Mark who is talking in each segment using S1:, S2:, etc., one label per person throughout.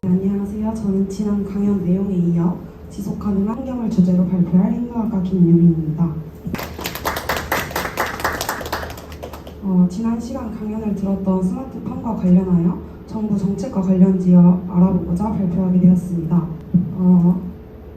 S1: 안녕하세요. 저는 지난 강연 내용에 이어 지속가능한 환경을 주제로 발표할 행정학과 김유민입니다. 지난 시간 강연을 들었던 스마트팜과 관련하여 정부 정책과 관련지어 알아보고자 발표하게 되었습니다.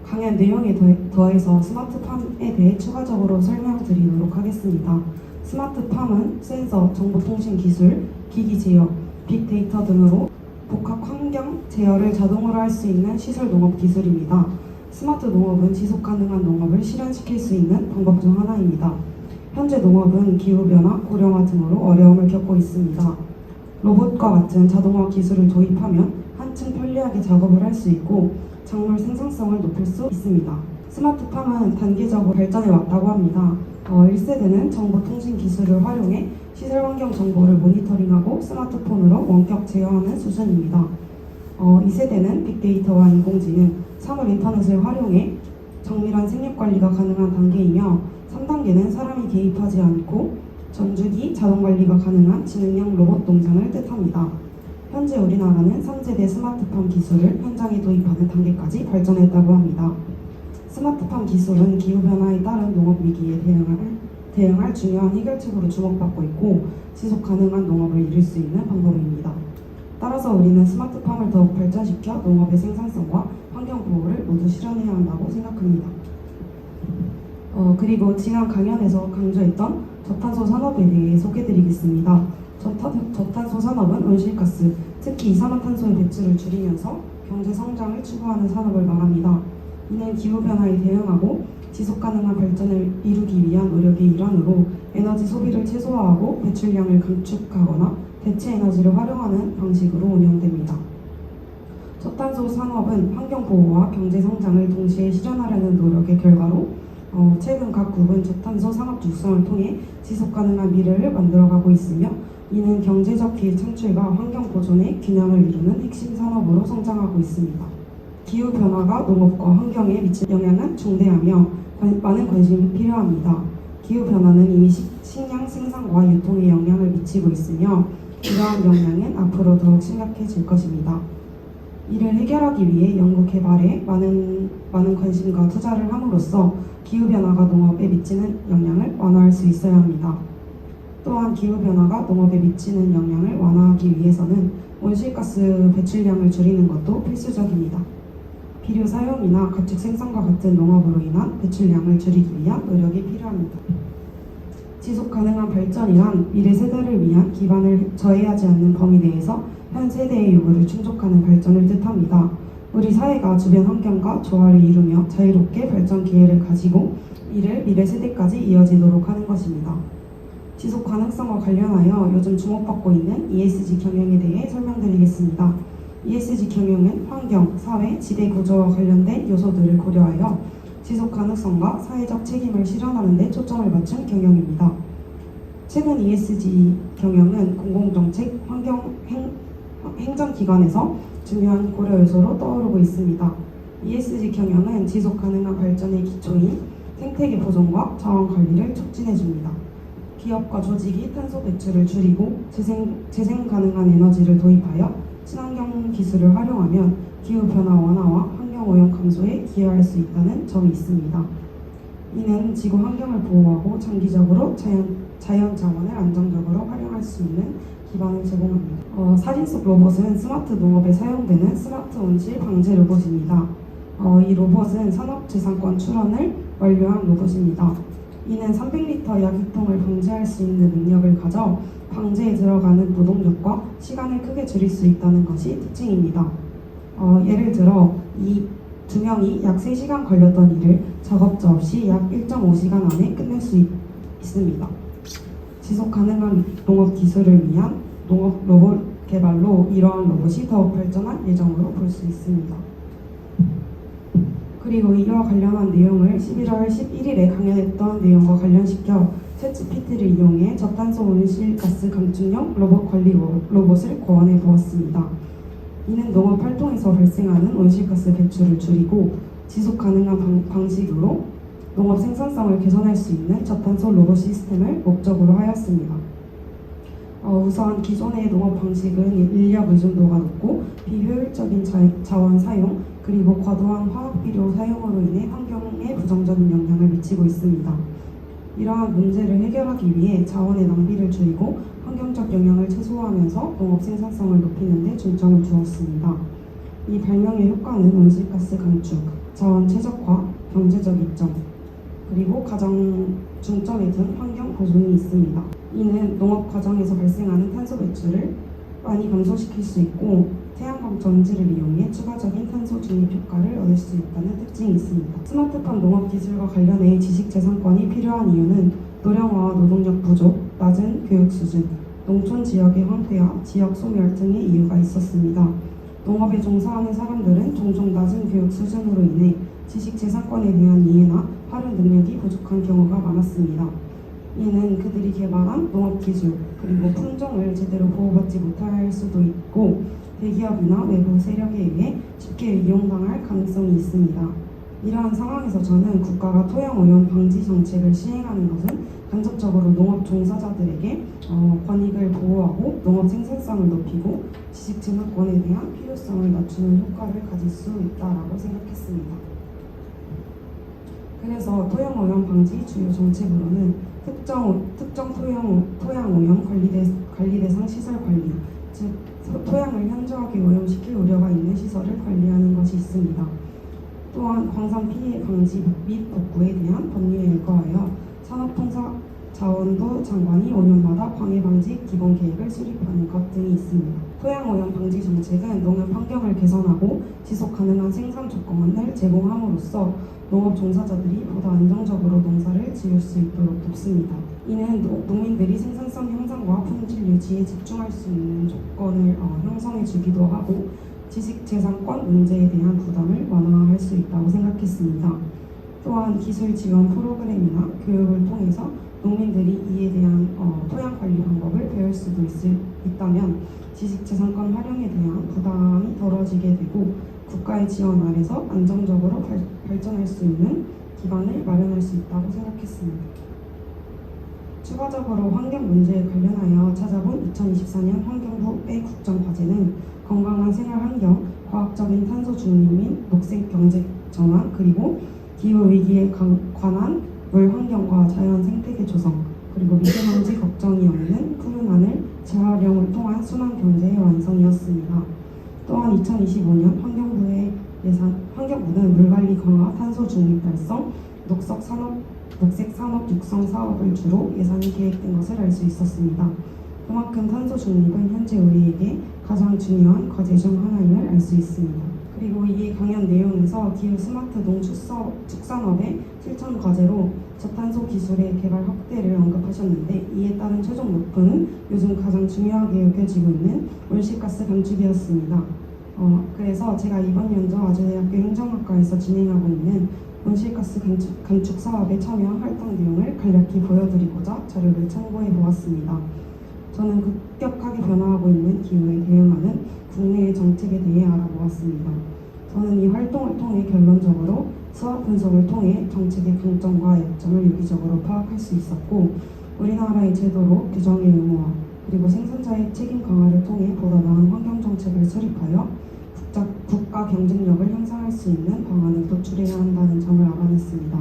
S1: 강연 내용에 더해서 스마트팜에 대해 추가적으로 설명드리도록 하겠습니다. 스마트팜은 센서, 정보통신 기술, 기기 제어, 빅데이터 등으로 복합 환경 제어를 자동으로 할 수 있는 시설 농업 기술입니다. 스마트 농업은 지속 가능한 농업을 실현시킬 수 있는 방법 중 하나입니다. 현재 농업은 기후변화, 고령화 등으로 어려움을 겪고 있습니다. 로봇과 같은 자동화 기술을 도입하면 한층 편리하게 작업을 할 수 있고 작물 생산성을 높일 수 있습니다. 스마트팜은 단계적으로 발전해 왔다고 합니다. 1세대는 정보통신 기술을 활용해 시설 환경 정보를 모니터링하고 스마트폰으로 원격 제어하는 수준입니다. 2세대는 빅데이터와 인공지능, 사물 인터넷을 활용해 정밀한 생육 관리가 가능한 단계이며 3단계는 사람이 개입하지 않고 전주기 자동 관리가 가능한 지능형 로봇 농장을 뜻합니다. 현재 우리나라는 3세대 스마트팜 기술을 현장에 도입하는 단계까지 발전했다고 합니다. 스마트팜 기술은 기후변화에 따른 농업 위기에 대응할 중요한 해결책으로 주목받고 있고 지속 가능한 농업을 이룰 수 있는 방법입니다. 따라서 우리는 스마트팜을 더욱 발전시켜 농업의 생산성과 환경 보호를 모두 실현해야 한다고 생각합니다. 그리고 지난 강연에서 강조했던 저탄소 산업에 대해 소개드리겠습니다. 저탄소 산업은 온실가스, 특히 이산화탄소의 배출을 줄이면서 경제 성장을 추구하는 산업을 말합니다. 이는 기후변화에 대응하고 지속가능한 발전을 이루기 위한 노력의 일환으로 에너지 소비를 최소화하고 배출량을 감축하거나 대체 에너지를 활용하는 방식으로 운영됩니다. 저탄소 산업은 환경보호와 경제성장을 동시에 실현하려는 노력의 결과로 최근 각국은 저탄소 산업 육성을 통해 지속가능한 미래를 만들어가고 있으며 이는 경제적 기회 창출과 환경 보존의 균형을 이루는 핵심 산업으로 성장하고 있습니다. 기후변화가 농업과 환경에 미친 영향은 중대하며 많은 관심이 필요합니다. 기후변화는 이미 식량 생산과 유통에 영향을 미치고 있으며 이러한 영향은 앞으로 더욱 심각해질 것입니다. 이를 해결하기 위해 연구 개발에 많은 관심과 투자를 함으로써 기후변화가 농업에 미치는 영향을 완화할 수 있어야 합니다. 또한 기후변화가 농업에 미치는 영향을 완화하기 위해서는 온실가스 배출량을 줄이는 것도 필수적입니다. 비료 사용이나 가축 생산과 같은 농업으로 인한 배출량을 줄이기 위한 노력이 필요합니다. 지속 가능한 발전이란 미래 세대를 위한 기반을 저해하지 않는 범위 내에서 현 세대의 요구를 충족하는 발전을 뜻합니다. 우리 사회가 주변 환경과 조화를 이루며 자유롭게 발전 기회를 가지고 이를 미래 세대까지 이어지도록 하는 것입니다. 지속 가능성과 관련하여 요즘 주목받고 있는 ESG 경영에 대해 설명드리겠습니다. ESG 경영은 환경, 사회, 지대 구조와 관련된 요소들을 고려하여 지속 가능성과 사회적 책임을 실현하는 데 초점을 맞춘 경영입니다. 최근 ESG 경영은 공공정책, 환경, 행정기관에서 중요한 고려 요소로 떠오르고 있습니다. ESG 경영은 지속 가능한 발전의 기초인 생태계 보존과 자원 관리를 촉진해줍니다. 기업과 조직이 탄소 배출을 줄이고 재생 가능한 에너지를 도입하여 친환경 기술을 활용하면 기후변화 완화와 환경오염 감소에 기여할 수 있다는 점이 있습니다. 이는 지구 환경을 보호하고 장기적으로 자연 자원을 안정적으로 활용할 수 있는 기반을 제공합니다. 사진 속 로봇은 스마트 농업에 사용되는 스마트 온실 방제 로봇입니다. 이 로봇은 산업재산권 출원을 완료한 로봇입니다. 이는 300리터 약유통을 방제할 수 있는 능력을 가져 방제에 들어가는 노동력과 시간을 크게 줄일 수 있다는 것이 특징입니다. 예를 들어 이 두 명이 약 3시간 걸렸던 일을 작업자 없이 약 1.5시간 안에 끝낼 수 있습니다. 지속 가능한 농업 기술을 위한 농업 로봇 개발로 이러한 로봇이 더욱 발전할 예정으로 볼 수 있습니다. 그리고 이와 관련한 내용을 11월 11일에 강연했던 내용과 관련시켜 챗GPT를 이용해 저탄소 온실가스 감축용 로봇 관리 로봇을 고안해 보았습니다. 이는 농업 활동에서 발생하는 온실가스 배출을 줄이고 지속 가능한 방식으로 농업 생산성을 개선할 수 있는 저탄소 로봇 시스템을 목적으로 하였습니다. 우선 기존의 농업 방식은 인력 의존도가 높고 비효율적인 자원 사용 그리고 과도한 화학 비료 사용으로 인해 환경에 부정적인 영향을 미치고 있습니다. 이러한 문제를 해결하기 위해 자원의 낭비를 줄이고 환경적 영향을 최소화하면서 농업 생산성을 높이는 데 중점을 두었습니다. 이 발명의 효과는 온실가스 감축, 자원 최적화, 경제적 이점, 그리고 가장 중점에 둔 환경 보존이 있습니다. 이는 농업 과정에서 발생하는 탄소 배출을 많이 감소시킬 수 있고 태양광 전지를 이용해 추가적인 탄소 중립 효과를 얻을 수 있다는 특징이 있습니다. 스마트팜 농업 기술과 관련해 지식재산권이 필요한 이유는 노령화와 노동력 부족, 낮은 교육 수준, 농촌 지역의 황폐화, 지역 소멸 등의 이유가 있었습니다. 농업에 종사하는 사람들은 종종 낮은 교육 수준으로 인해 지식재산권에 대한 이해나 활용 능력이 부족한 경우가 많았습니다. 이는 그들이 개발한 농업기술 그리고 품종을 제대로 보호받지 못할 수도 있고 대기업이나 외부 세력에 의해 쉽게 이용당할 가능성이 있습니다. 이러한 상황에서 저는 국가가 토양오염 방지 정책을 시행하는 것은 간접적으로 농업 종사자들에게 권익을 보호하고 농업 생산성을 높이고 지식재산권에 대한 필요성을 낮추는 효과를 가질 수 있다고 생각했습니다. 그래서 토양오염 방지 주요 정책으로는 특정 토양오염 관리대상 시설 관리, 즉 토양을 현저하게 오염시킬 우려가 있는 시설을 관리하는 것이 있습니다. 또한 광산 피해 방지 및 복구에 대한 법률에 의거하여 산업통상자원부 장관이 5년마다 방해 방지 기본 계획을 수립하는 것 등이 있습니다. 토양 오염 방지 정책은 농업 환경을 개선하고 지속 가능한 생산 조건을 제공함으로써 농업 종사자들이 보다 안정적으로 농사를 지을 수 있도록 돕습니다. 이는 농민들이 생산성 향상과 품질 유지에 집중할 수 있는 조건을 형성해 주기도 하고 지식재산권 문제에 대한 부담을 완화할 수 있다고 생각했습니다. 또한 기술 지원 프로그램이나 교육을 통해서 농민들이 이에 대한 토양 관리 방법을 배울 수도 있다면 지식재산권 활용에 대한 부담이 덜어지게 되고 국가의 지원 아래서 안정적으로 발전할 수 있는 기반을 마련할 수 있다고 생각했습니다. 추가적으로 환경 문제에 관련하여 찾아본 2024년 환경부의 국정과제는 건강한 생활 환경, 과학적인 탄소 중립 및 녹색 경제 전환, 그리고 기후 위기에 관한 물 환경과 자연 생태계 조성, 그리고 미세먼지 걱정이 없는 푸른 하늘, 재활용을 통한 순환 경제의 완성이었습니다. 또한 2025년 환경부는 물관리 강화, 탄소 중립 달성, 녹색 산업 육성 사업을 주로 예산이 계획된 것을 알 수 있었습니다. 그만큼 탄소 중립은 현재 우리에게 가장 중요한 과제 중 하나임을 알 수 있습니다. 그리고 이 강연 내용에서 기후 스마트 농축산업의 실천 과제로 저탄소 기술의 개발 확대를 언급하셨는데 이에 따른 최종 목표는 요즘 가장 중요하게 여겨지고 있는 온실가스 감축이었습니다. 그래서 제가 이번 연도 아주대학교 행정학과에서 진행하고 있는 온실가스 감축 사업에 참여한 활동 내용을 간략히 보여드리고자 자료를 참고해 보았습니다. 저는 급격하게 변화하고 있는 기후에 대응하는 국내의 정책에 대해 알아보았습니다. 저는 이 활동을 통해 결론적으로 수학 분석을 통해 정책의 강점과 약점을 유기적으로 파악할 수 있었고 우리나라의 제도로 규정의 의무화 그리고 생산자의 책임 강화를 통해 보다 나은 환경 정책을 수립하여 국가 경쟁력을 향상할 수 있는 방안을 도출해야 한다는 점을 알아냈습니다.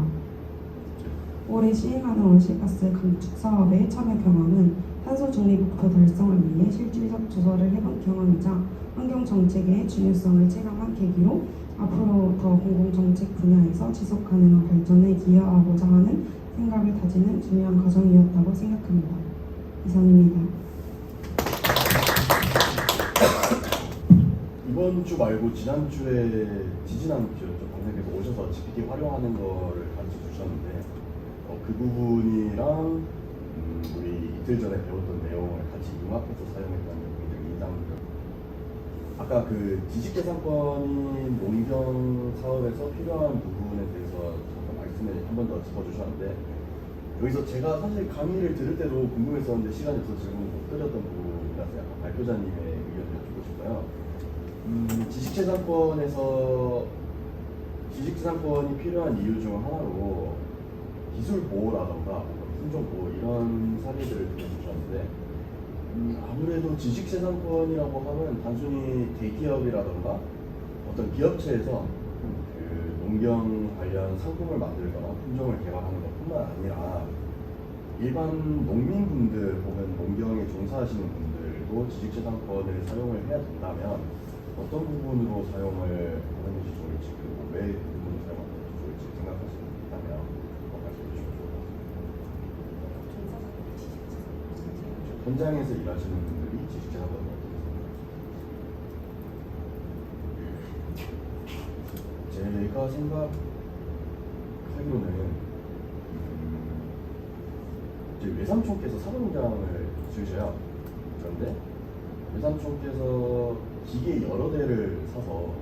S1: 올해 시행하는 온실가스 감축 사업의 참여 경험은 탄소 중립 목표 달성을 위해 실질적 조사를 해본 경험이자 환경 정책의 중요성을 체감한 계기로 앞으로 더 공공정책 분야에서 지속 가능한 발전에 기여하고자 하는 생각을 다지는 중요한 과정이었다고 생각합니다. 이상입니다.
S2: 이번 주 말고 지난주에 지지난주였죠. 선생님께서 오셔서 GPT 활용하는 거를 가르쳐 주셨는데 그 부분이랑 우리 이틀 전에 배웠던 내용을 같이 융합해서 사용했다는 게 굉장히 인상적이었어요. 아까 그 지식재산권이 농경 사업에서 필요한 부분에 대해서 잠깐 말씀을 한 번 더 짚어주셨는데 여기서 제가 사실 강의를 들을 때도 궁금했었는데 시간이 없어서 질문을 못 드렸던 부분이라서 약간 발표자님의 의견을 여쭙고 싶어요. 지식재산권이 필요한 이유 중 하나로 기술 보호라던가 품종 보호 이런 사례들을 들어주셨는데 아무래도 지식재산권이라고 하면 단순히 대기업이라던가 어떤 기업체에서 그 농경 관련 상품을 만들거나 품종을 개발하는 것뿐만 아니라 일반 농민분들 혹은 농경에 종사하시는 분들도 지식재산권을 사용을 해야 된다면 어떤 부분으로 사용을 하는 것이 좋을지, 그리고 왜 그 부분을 사용하는 것이 좋을지 생각하시는 게 있다면 말씀해 주시면 좋을 것 같습니다. 현장에서 일하시는 분들이 지식재산권을 어떻게 생각하세요? 제가 생각하기로는 제 외삼촌께서 사과농장을 지으셔요. 그런데 외삼촌께서 기계 여러 대를 사서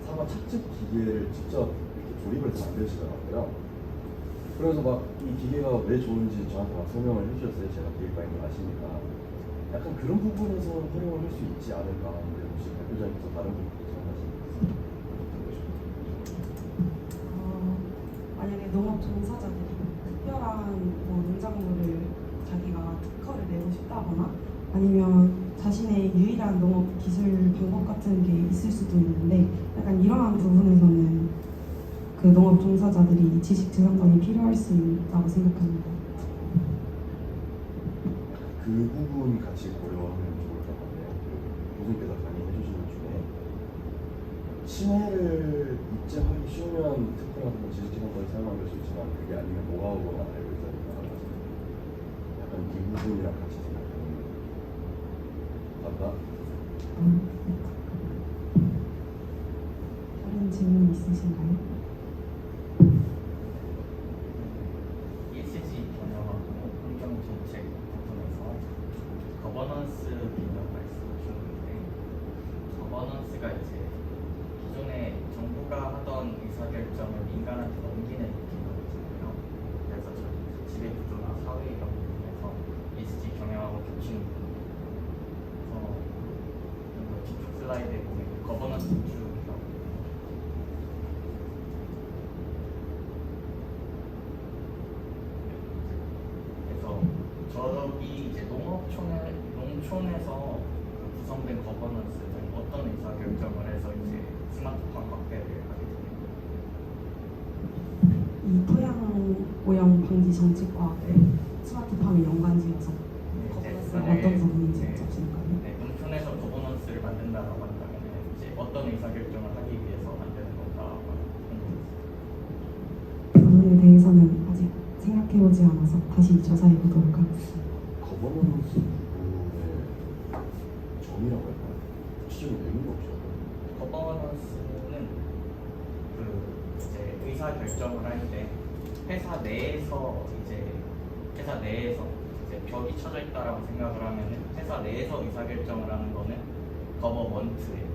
S2: 사과 착즙 기계를 직접 이렇게 조립을 해서 만드시더라고요. 그래서 막 이 기계가 왜 좋은지 저한테 막 설명을 해주셨어요. 제가 기계과인 걸 아시니까. 약간 그런 부분에서 활용을 할 수 있지 않을까 하는데 혹시 대표자님께서 다른 부분 생각하시는
S1: 만약에 농업 종사자들이 특별한 뭐 농작물을 자기가 특허를 내고 싶다거나 아니면 자신의 유일한 농업 기술 방법 같은 게 있을 수도 있는데 약간 이러한 부분에서는 그 농업 종사자들이 지식재산권이 필요할 수 있다고 생각합니다.
S2: 그 부분 같이 고려하면 좋을 것 같네요. 그 교수님께서 강의해 주시는 중에 신뢰를 입증하기 쉬우면 특허라든가 지식재산권을 사용할 수 있지만 그게 아니면 노하우거나 알고 있어야 된다고 하잖아요. 약간 이 부분이랑 같이 생각하는 맞나?
S1: 다른 질문 있으신가요?
S3: ESG 경영하고 환경 정책 부분에서 거버넌스 개념 말씀을 주셨는데 거버넌스가 이제 기존에 정부가 하던 의사결정을 민간한테 넘기는 개념이잖아요. 그래서 저희 지배 구조나 사회 이런 부분에서 ESG 경영하고 겹치는 부분이 그래서 뒤쪽 슬라이드에 보면 거버넌스 쭉이라고 그래서 저기 이제 농촌에서 그 구성된 거버넌스는 어떤 의사결정을 해서 이제 스마트팜 확대를 하게 됩니다.
S1: 이 토양 오염 방지 정책과 스마트팜의 연관지어서 거버넌스가 어떤 부분인지 여쭤보실까요?
S3: 네, 농촌에서 거버넌스를 만든다라고 한다면 이제 어떤 의사결정을 하기 위해서 만드는 건가
S1: 그 부분에 대해서는 아직 생각해보지 않아서 다시 조사해보도록 하겠습니다.
S2: 거버넌스 부분의 점이라고 할까요? 구체적인 의미가 없어요.
S3: 거버넌스는 그 이제 의사 결정을 할 때 회사 내에서 이제 벽이 쳐져 있다라고 생각을 하면은 회사 내에서 의사 결정을 하는 거는 거버먼트예요.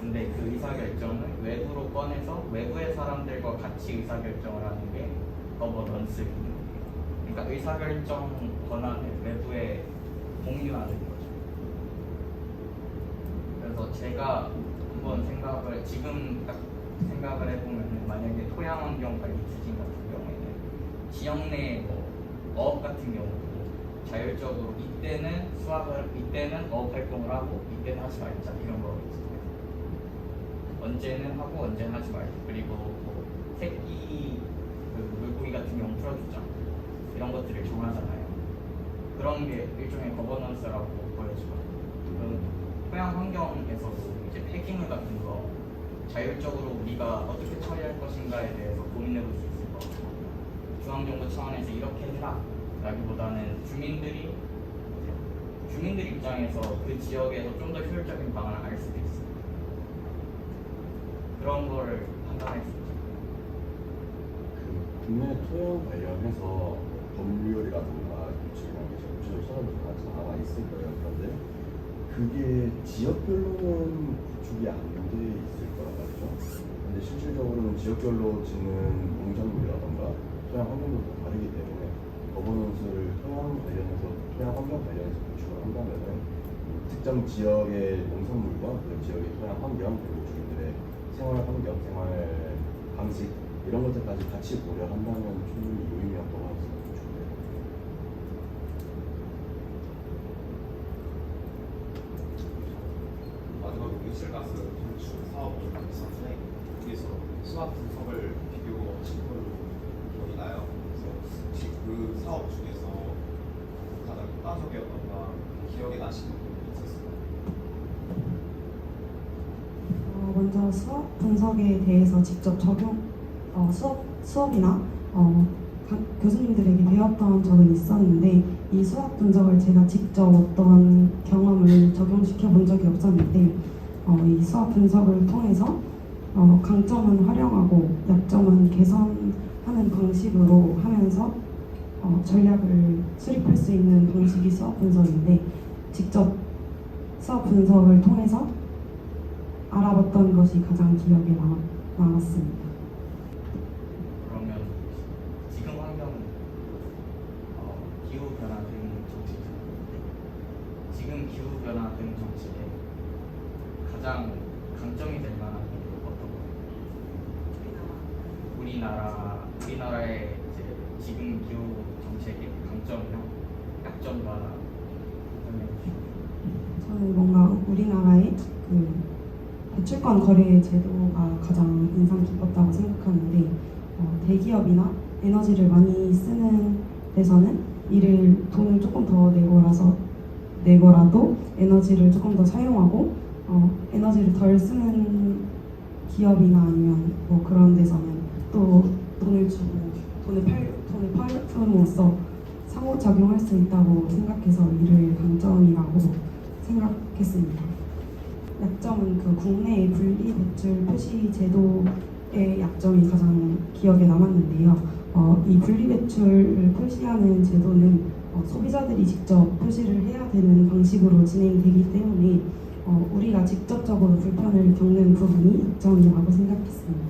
S3: 근데 그 의사 결정을 외부로 꺼내서 외부의 사람들과 같이 의사 결정을 하는 게 거버넌스입니다. 그러니까 의사 결정 권한을 외부에 공유하는 거죠. 그래서 제가 한번 지금 딱 생각을 해보면 만약에 토양환경관리 추진 같은 경우에는 지역 내 어업 같은 경우도 자율적으로 이때는 어업 활동을 하고 이때는 하지 말자 이런 거 있잖아요. 언제는 하고 언제는 하지 말자. 그리고 새끼 물고기 같은 경우 풀어주자 이런 것들을 정하잖아요. 그런 게 일종의 거버넌스라고 보여지거든요. 토양 환경에서도 이제 폐기물 같은 거 자율적으로 우리가 어떻게 처리할 것인가에 대해서 고민해볼 수 있을 것 같아요. 중앙정부 차원에서 이렇게 해라 라기보다는 주민들 입장에서 그 지역에서 좀 더 효율적인 방안을 알 수도 있어요. 그런 거를 판단할 수 있죠.
S2: 그 국내 토양 관련해서 법률이라든가 규칙이라는 게 구체적으로 서랍에서 같이 나와 있을 거예요. 그런데 그게 지역별로는 구축이 안 돼 있을 거란 말이죠. 근데 실질적으로는 지역별로 짓는 농작물이라든가 토양 환경도 다르기 때문에 거버넌스를 토양 환경 관련해서 구축을 한다면은 특정 지역의 농산물과 그 지역의 토양 환경 그리고 주민들의 생활 환경, 생활 방식 이런 것들까지 같이 고려한다면 충분히 유의미한 거라고 생각해요.
S4: 사업을 있었는데 거기서 수학 분석을 비교하신 걸로 기억이 나요. 그래서 혹시 그 사업 중에서 가장 효과적이었던가 기억에 나시는 부분이 있었어요?
S1: 먼저 수업 분석에 대해서 직접 수업이나 교수님들에게 배웠던 적은 있었는데 이 수학 분석을 제가 직접 어떤 경험을 적용시켜 본 적이 없었는데 이 수학 분석을 통해서 강점은 활용하고 약점은 개선하는 방식으로 하면서 전략을 수립할 수 있는 방식이 수학 분석인데 직접 수학 분석을 통해서 알아봤던 것이 가장 기억에 남았습니다.
S3: 그러면 지금 환경 기후 변화 등 정책 지금 기후 변화 등 정책에 가장 강점이 될 만한 게 어떤 거예요? 우리나라의 이제 지금 기후 정책의 강점이랑 약점과 설명해 주시죠.
S1: 저는 뭔가 우리나라의 그 배출권 거래 제도가 가장 인상 깊었다고 생각하는데 대기업이나 에너지를 많이 쓰는 데서는 이를 돈을 조금 더 내고라도 에너지를 조금 더 사용하고 에너지를 덜 쓰는 기업이나 아니면 뭐 그런 데서는 또 돈을 주고 돈을 팔음으로써 상호작용할 수 있다고 생각해서 이를 강점이라고 생각했습니다. 약점은 그 국내의 분리배출 표시 제도의 약점이 가장 기억에 남았는데요. 이 분리배출을 표시하는 제도는 소비자들이 직접 표시를 해야 되는 방식으로 진행되기 때문에 우리가 직접적으로 불편을 겪는 부분이 약점이라고 생각했습니다.